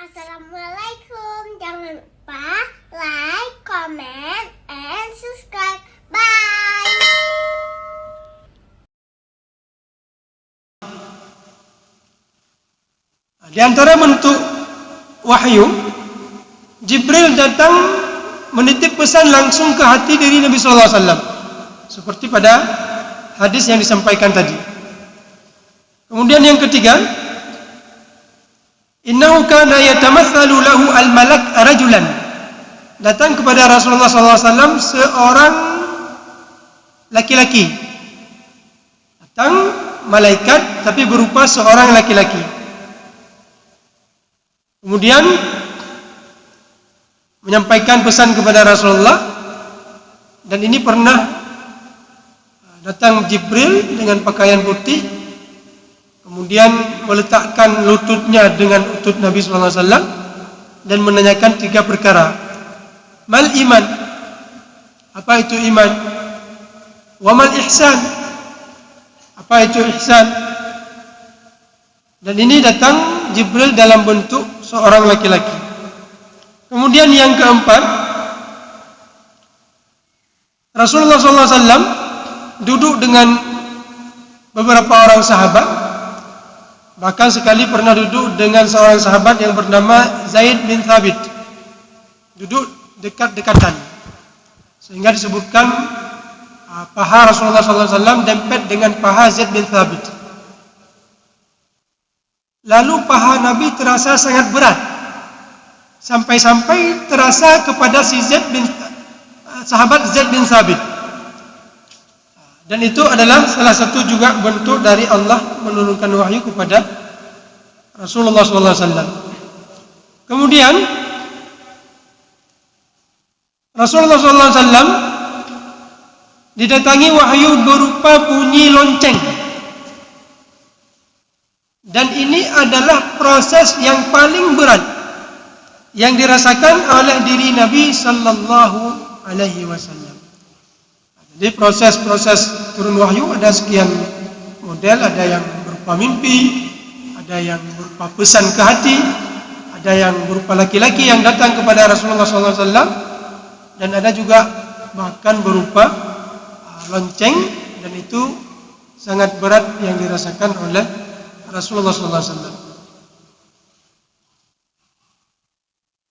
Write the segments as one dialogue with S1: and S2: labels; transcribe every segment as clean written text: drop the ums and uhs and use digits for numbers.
S1: Assalamualaikum. Jangan lupa like, comment, and subscribe. Bye.
S2: Di antara bentuk wahyu, Jibril datang menitip pesan langsung ke hati diri Nabi sallallahu alaihi wasallam. Seperti pada hadis yang disampaikan tadi. Kemudian yang ketiga, innahu kana yatamatsalu lahu al-malak rajulan. Datang kepada Rasulullah sallallahu alaihi wasallam seorang laki-laki. Datang malaikat tapi berupa seorang laki-laki. Kemudian menyampaikan pesan kepada Rasulullah, dan ini pernah datang Jibril dengan pakaian putih, kemudian meletakkan lututnya dengan lutut Nabi sallallahu alaihi wasallam dan menanyakan 3 perkara. Mal iman? Apa itu iman? Wa mal ihsan? Apa itu ihsan? Dan ini datang Jibril dalam bentuk seorang laki-laki. Kemudian yang keempat, Rasulullah SAW duduk dengan beberapa orang sahabat. Bahkan sekali pernah duduk dengan seorang sahabat yang bernama Zaid bin Thabit. Duduk dekat-dekatan, sehingga disebutkan paha Rasulullah SAW dempet dengan paha Zaid bin Thabit. Lalu paha Nabi terasa sangat berat, sampai-sampai terasa kepada si sahabat Zaid bin Thabit. Dan itu adalah salah satu juga bentuk dari Allah menurunkan wahyu kepada Rasulullah SAW. Kemudian Rasulullah SAW didatangi wahyu berupa bunyi lonceng. Dan ini adalah proses yang paling berat yang dirasakan oleh diri Nabi sallallahu alaihi wasallam. Jadi proses-proses turun wahyu ada sekian model, ada yang berupa mimpi, ada yang berupa pesan ke hati, ada yang berupa laki-laki yang datang kepada Rasulullah sallallahu alaihi wasallam, dan ada juga bahkan berupa lonceng, dan itu sangat berat yang dirasakan oleh Rasulullah SAW.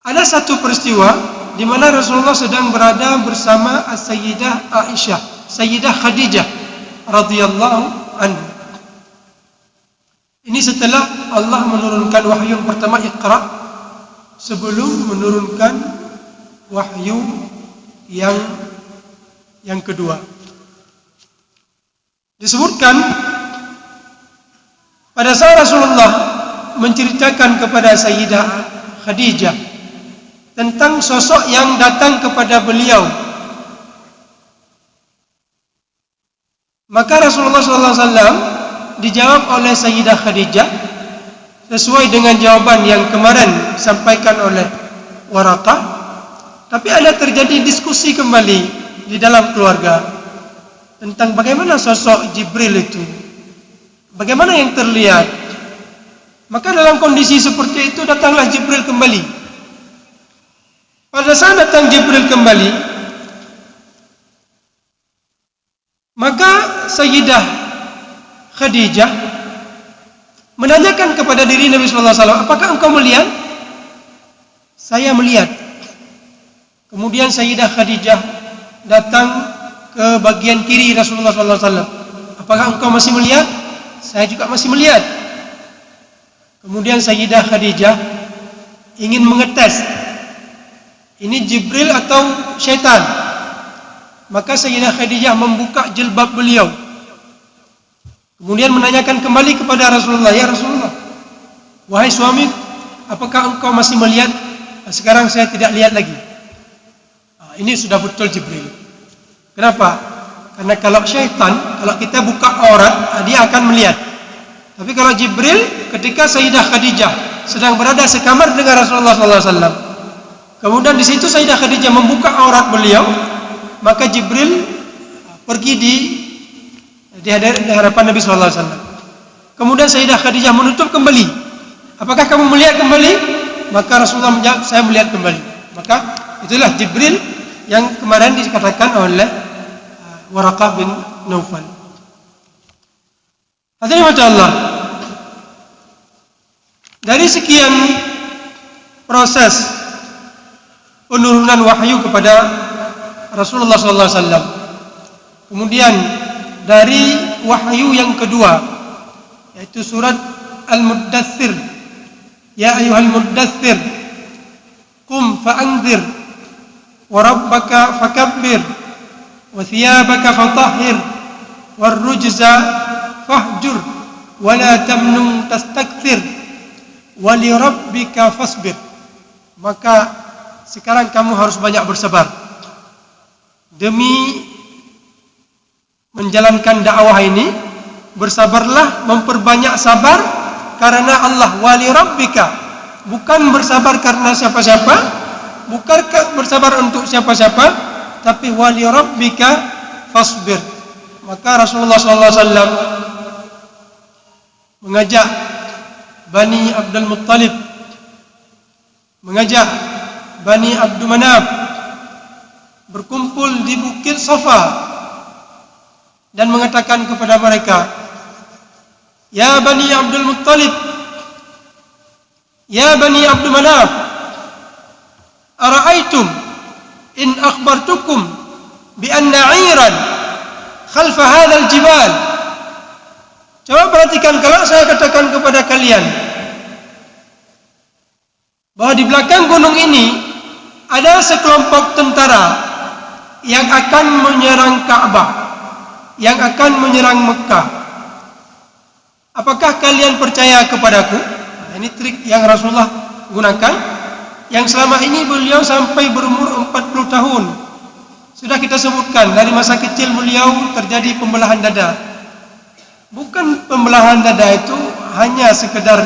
S2: Ada satu peristiwa di mana Rasulullah sedang berada bersama Sayyidah Aisyah, Sayyidah Khadijah radhiyallahu anha. Ini setelah Allah menurunkan wahyu yang pertama Iqra, sebelum menurunkan wahyu yang kedua. Disebutkan pada saat Rasulullah menceritakan kepada Sayyidah Khadijah tentang sosok yang datang kepada beliau, maka Rasulullah SAW dijawab oleh Sayyidah Khadijah sesuai dengan jawaban yang kemarin disampaikan oleh Waraqah. Tapi ada terjadi diskusi kembali di dalam keluarga tentang bagaimana sosok Jibril itu, bagaimana yang terlihat. Maka dalam kondisi seperti itu datanglah Jibril kembali. Pada saat datang Jibril kembali, maka Sayyidah Khadijah menanyakan kepada diri Nabi sallallahu alaihi wasallam, apakah engkau melihat? Saya melihat. Kemudian Sayyidah Khadijah datang ke bagian kiri Rasulullah sallallahu alaihi wasallam. Apakah engkau masih melihat? Saya juga masih melihat. Kemudian Sayyidah Khadijah ingin mengetes, ini Jibril atau syaitan. Maka Sayyidah Khadijah membuka jilbab beliau, kemudian menanyakan kembali kepada Rasulullah, ya Rasulullah, wahai suami, apakah engkau masih melihat? Sekarang saya tidak lihat lagi. Ini sudah betul Jibril. Kenapa? Karena kalau syaitan, kalau kita buka aurat, dia akan melihat. Tapi kalau Jibril, ketika Sayyidah Khadijah sedang berada sekamar dengan Rasulullah SAW, kemudian di situ Sayyidah Khadijah membuka aurat beliau, maka Jibril pergi di hadapan Nabi SAW. Kemudian Sayyidah Khadijah menutup kembali. Apakah kamu melihat kembali? Maka Rasulullah menjawab, saya melihat kembali. Maka itulah Jibril yang kemarin dikatakan oleh Waraqah bin Naufal. Hadirin Allah, dari sekian proses penurunan wahyu kepada Rasulullah SAW, kemudian dari wahyu yang kedua, yaitu surat Al-Muddathir, ya ayyuhal muddathir qum fa'anzir wa rabbaka fakabbir wa thiyabaka fatahhir war rujza fahjur wa la tamnun tastakthir wa li rabbika fasbir. Maka sekarang kamu harus banyak bersabar demi menjalankan dakwah ini. Bersabarlah, memperbanyak sabar karena Allah. Wali rabbika, bukan bersabar karena siapa-siapa, bukan bersabar untuk siapa-siapa, tapi wali rabbika fasbir. Maka Rasulullah SAW mengajak Bani Abdul Muttalib, mengajak Bani Abdul Manaf berkumpul di Bukit Safa dan mengatakan kepada mereka, ya Bani Abdul Muttalib, ya Bani Abdul Manaf, ara'aitum in akhbartukum bi anna 'iran khalfa hadzal jibal. Coba perhatikan kalau saya katakan kepada kalian bahwa di belakang gunung ini ada sekelompok tentara yang akan menyerang Ka'bah, yang akan menyerang Mekah. Apakah kalian percaya kepadaku? Nah, ini trik yang Rasulullah gunakan, yang selama ini beliau sampai berumur 40 tahun. Sudah kita sebutkan, dari masa kecil beliau terjadi pembelahan dada. Bukan pembelahan dada itu hanya sekedar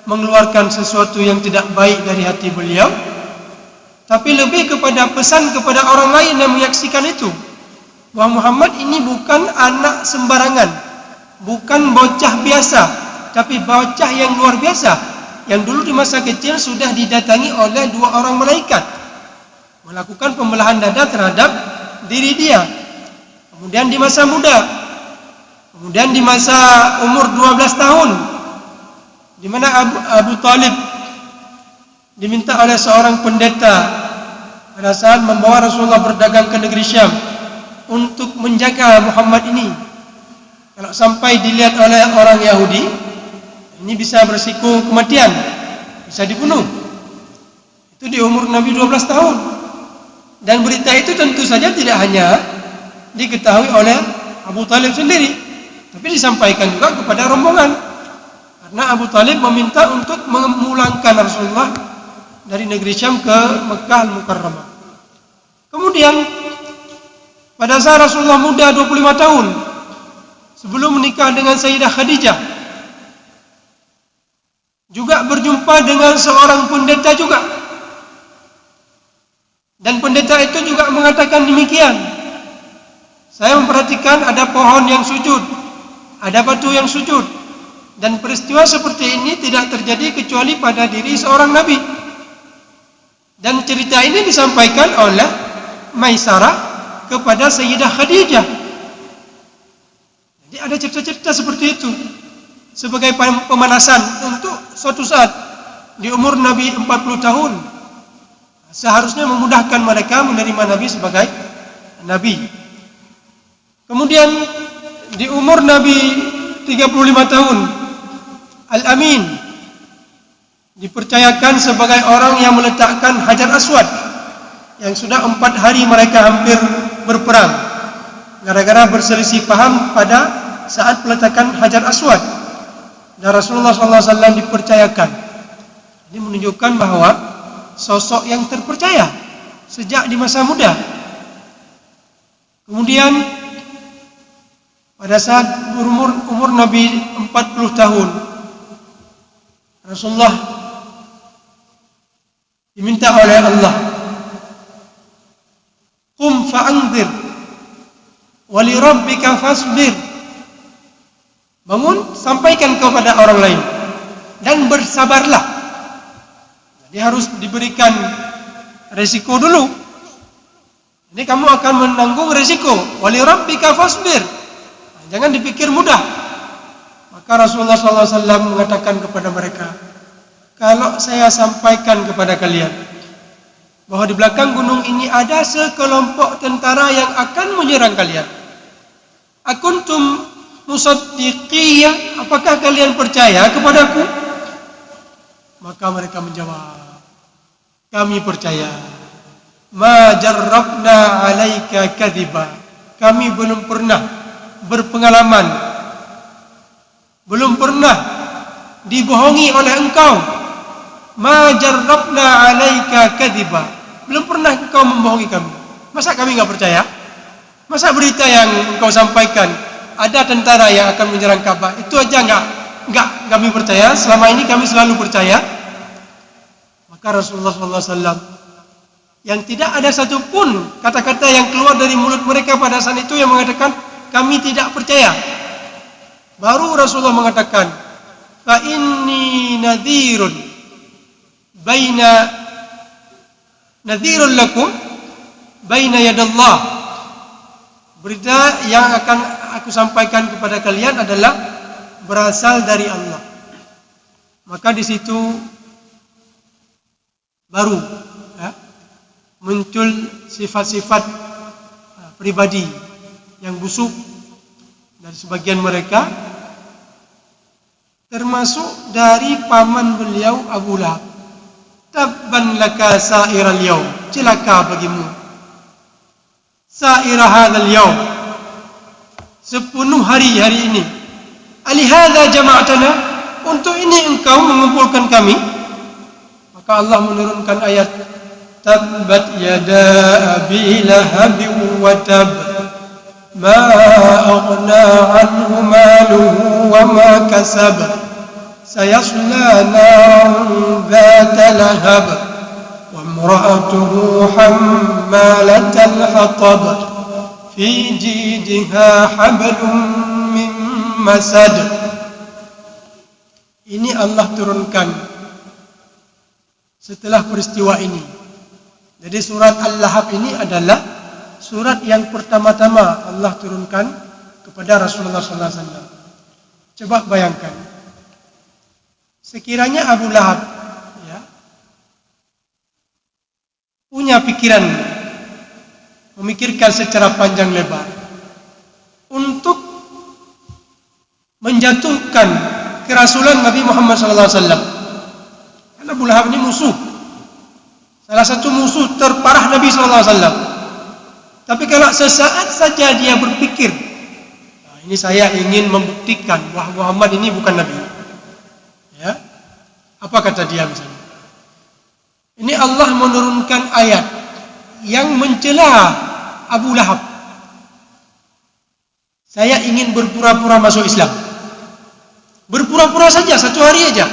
S2: mengeluarkan sesuatu yang tidak baik dari hati beliau, tapi lebih kepada pesan kepada orang lain yang menyaksikan itu, bahwa Muhammad ini bukan anak sembarangan, bukan bocah biasa, tapi bocah yang luar biasa, yang dulu di masa kecil sudah didatangi oleh 2 orang malaikat melakukan pembelahan dada terhadap diri dia. Kemudian di masa muda, kemudian di masa umur 12 tahun, di mana Abu Talib diminta oleh seorang pendeta pada saat membawa Rasulullah berdagang ke negeri Syam untuk menjaga Muhammad ini. Kalau sampai dilihat oleh orang Yahudi, ini bisa berisiko kematian, bisa dibunuh. Itu di umur Nabi 12 tahun. Dan berita itu tentu saja tidak hanya diketahui oleh Abu Talib sendiri, tapi disampaikan juga kepada rombongan. Karena Abu Talib meminta untuk memulangkan Rasulullah dari negeri Syam ke Mekah Al-Mukarramah. Kemudian pada saat Rasulullah muda 25 tahun, sebelum menikah dengan Sayyidah Khadijah, juga berjumpa dengan seorang pendeta juga. Dan pendeta itu juga mengatakan demikian. Saya memperhatikan ada pohon yang sujud, ada batu yang sujud, dan peristiwa seperti ini tidak terjadi kecuali pada diri seorang Nabi. Dan cerita ini disampaikan oleh Maisarah kepada Sayyidah Khadijah. Jadi ada cerita-cerita seperti itu sebagai pemanasan untuk suatu saat di umur Nabi 40 tahun seharusnya memudahkan mereka menerima Nabi sebagai Nabi. Kemudian di umur Nabi 35 tahun, Al-Amin dipercayakan sebagai orang yang meletakkan Hajar Aswad, yang sudah 4 hari mereka hampir berperang gara-gara berselisih paham pada saat peletakan Hajar Aswad. Dan Rasulullah SAW dipercayakan. Ini menunjukkan bahwa sosok yang terpercaya sejak di masa muda. Kemudian pada saat umur Nabi 40 tahun, Rasulullah diminta oleh Allah, qum fa'anzir wa li rabbika fasbir. Bangun, sampaikan kepada orang lain dan bersabarlah. Dia harus diberikan resiko dulu. Ini kamu akan menanggung resiko. Wali rabbika fasbir. Jangan dipikir mudah. Maka Rasulullah SAW mengatakan kepada mereka, kalau saya sampaikan kepada kalian bahwa di belakang gunung ini ada sekelompok tentara yang akan menyerang kalian, akuntum musaddiqiyah, apakah kalian percaya kepadaku? Maka mereka menjawab, kami percaya. Ma jarrabna alaika kadhiba. Kami belum pernah berpengalaman, belum pernah dibohongi oleh engkau. Ma jarrabna alaika kadhiba. Belum pernah engkau membohongi kami. Masa kami enggak percaya? Masa berita yang engkau sampaikan ada tentara yang akan menyerang Ka'bah, itu aja enggak kami percaya? Selama ini kami selalu percaya. Maka Rasulullah SAW, yang tidak ada satupun kata-kata yang keluar dari mulut mereka pada saat itu yang mengatakan kami tidak percaya. Baru Rasulullah mengatakan, fa inni nadhirun lakum baina yadallah. Berita yang akan aku sampaikan kepada kalian adalah berasal dari Allah. Maka di situ baru muncul sifat-sifat pribadi yang busuk dari sebagian mereka, termasuk dari paman beliau Abu Lahab. Tabban laka sa'iral yaum, celaka bagimu sa'ira hadzal yaum, sepenuh hari ini. Alihadza jama'tana, untuk ini engkau mengumpulkan kami. Maka Allah menurunkan ayat, Tabbat yada abi lahabin wa tab, ma aghna anhu maluhu wa ma kasab, sayasla naran dhata lahab, wa imra'atuhu hammalatal hatab, fi jidha hablum min masad. Ini Allah turunkan setelah peristiwa ini. Jadi surat Al-Lahab ini adalah surat yang pertama-tama Allah turunkan kepada Rasulullah SAW. Coba bayangkan, sekiranya Abu Lahab punya pikiran, memikirkan secara panjang lebar untuk menjatuhkan kerasulan Nabi Muhammad SAW. Karena Abu Lahab ini musuh, salah satu musuh terparah Nabi SAW. Tapi kalau sesaat saja dia berpikir, ini saya ingin membuktikan bahwa Muhammad ini bukan Nabi, apa kata dia misalnya? Ini Allah menurunkan ayat yang mencela Abu Lahab. Saya ingin berpura-pura masuk Islam, berpura-pura saja satu hari aja,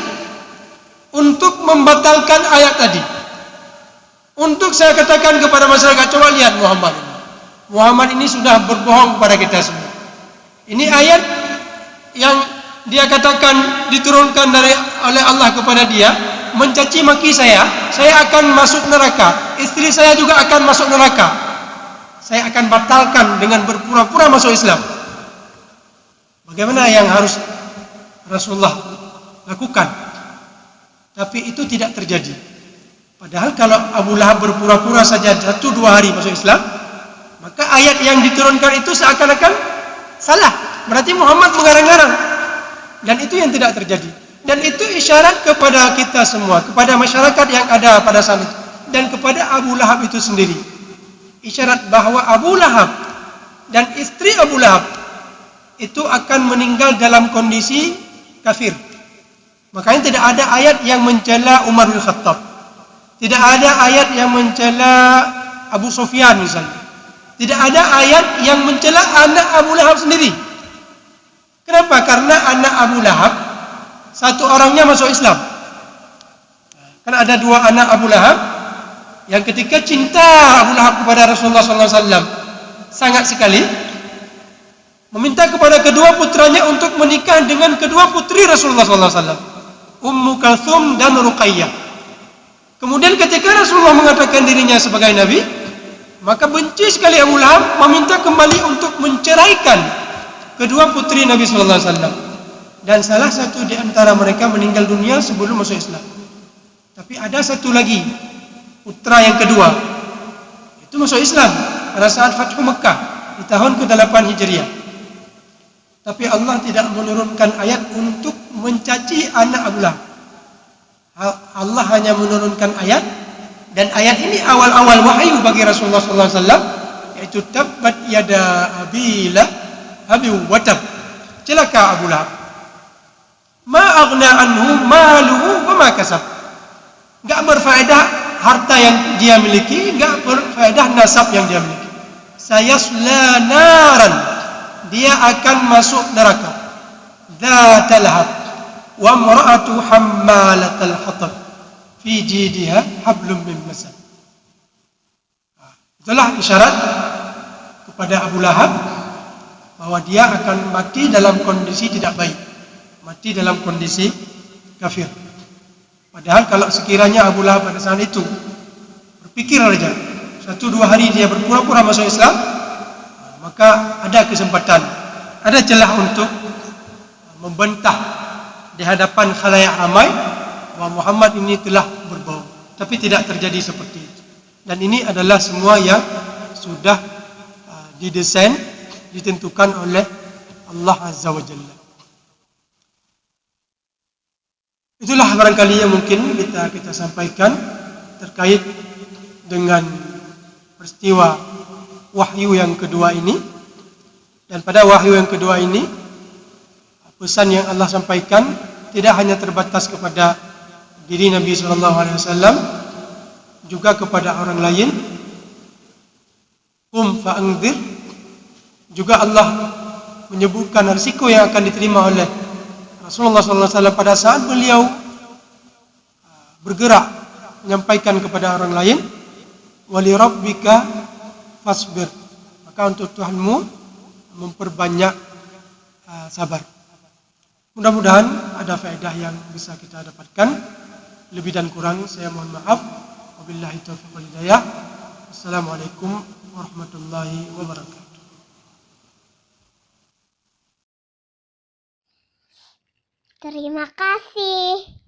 S2: untuk membatalkan ayat tadi. Untuk saya katakan kepada masyarakat, coba lihat Muhammad ini sudah berbohong kepada kita semua. Ini ayat yang dia katakan diturunkan oleh Allah kepada dia, mencaci maki saya akan masuk neraka, istri saya juga akan masuk neraka. Saya akan batalkan dengan berpura-pura masuk Islam. Bagaimana yang harus Rasulullah lakukan? Tapi itu tidak terjadi. Padahal kalau Abu Lahab berpura-pura saja 1-2 hari masuk Islam, maka ayat yang diturunkan itu seakan-akan salah. Berarti Muhammad mengarang-arang. Dan itu yang tidak terjadi. Dan itu isyarat kepada kita semua, kepada masyarakat yang ada pada saat itu, dan kepada Abu Lahab itu sendiri. Isyarat bahwa Abu Lahab dan istri Abu Lahab itu akan meninggal dalam kondisi kafir. Makanya tidak ada ayat yang mencela Umar bin Khattab. Tidak ada ayat yang mencela Abu Sufyan misalnya. Tidak ada ayat yang mencela anak Abu Lahab sendiri. Kenapa? Karena anak Abu Lahab satu orangnya masuk Islam. Karena ada 2 anak Abu Lahab yang ketika cinta Abu Lahab kepada Rasulullah SAW sangat sekali, meminta kepada kedua putranya untuk menikah dengan kedua putri Rasulullah SAW, Ummu Kalthum dan Ruqayyah. Kemudian ketika Rasulullah mengatakan dirinya sebagai Nabi, maka benci sekali Abu Lahab, meminta kembali untuk menceraikan kedua putri Nabi Sallallahu Alaihi Wasallam. Dan salah satu di antara mereka meninggal dunia sebelum masuk Islam. Tapi ada satu lagi, putra yang kedua, itu masuk Islam pada saat Fathu Mekah di tahun ke-8 Hijriah. Tapi Allah tidak menurunkan ayat untuk mencaci anak Abu Lahab. Allah hanya menurunkan ayat, dan ayat ini awal-awal wahyu bagi Rasulullah SAW, yaitu tabbat yada abi lahabi wa tab, celaka Abu Lahab, ma aghna anhu maluhu wa ma kasab, enggak berfaedah harta yang dia miliki, enggak berfaedah nasab yang dia miliki. Sayasla naran, dia akan masuk neraka. Dzatal lahab wa imra'atu hammalatal hatab fi jidha hablum min masad. Itulah isyarat kepada Abu Lahab bahwa dia akan mati dalam kondisi tidak baik, mati dalam kondisi kafir. Padahal kalau sekiranya Abu Lahab pada saat itu berpikir saja 1-2 hari dia berpura-pura masuk Islam, maka ada kesempatan, ada celah untuk membantah di hadapan khalayak ramai bahwa Muhammad ini telah berbohong. Tapi tidak terjadi seperti itu. Dan ini adalah semua yang sudah didesain, ditentukan oleh Allah Azza wa Jalla. Itulah barangkali yang mungkin kita sampaikan terkait dengan peristiwa wahyu yang kedua ini. Dan pada wahyu yang kedua ini, pesan yang Allah sampaikan tidak hanya terbatas kepada diri Nabi SAW, juga kepada orang lain. Fa'anzir, juga Allah menyebutkan risiko yang akan diterima oleh Rasulullah SAW pada saat beliau bergerak menyampaikan kepada orang lain. Wali rabbika fasbir, maka untuk Tuhanmu memperbanyak sabar. Mudah-mudahan ada faedah yang bisa kita dapatkan. Lebih dan kurang saya mohon maaf. Wabillahi taufiq wal hidayah. Assalamualaikum warahmatullahi wabarakatuh.
S1: Terima kasih.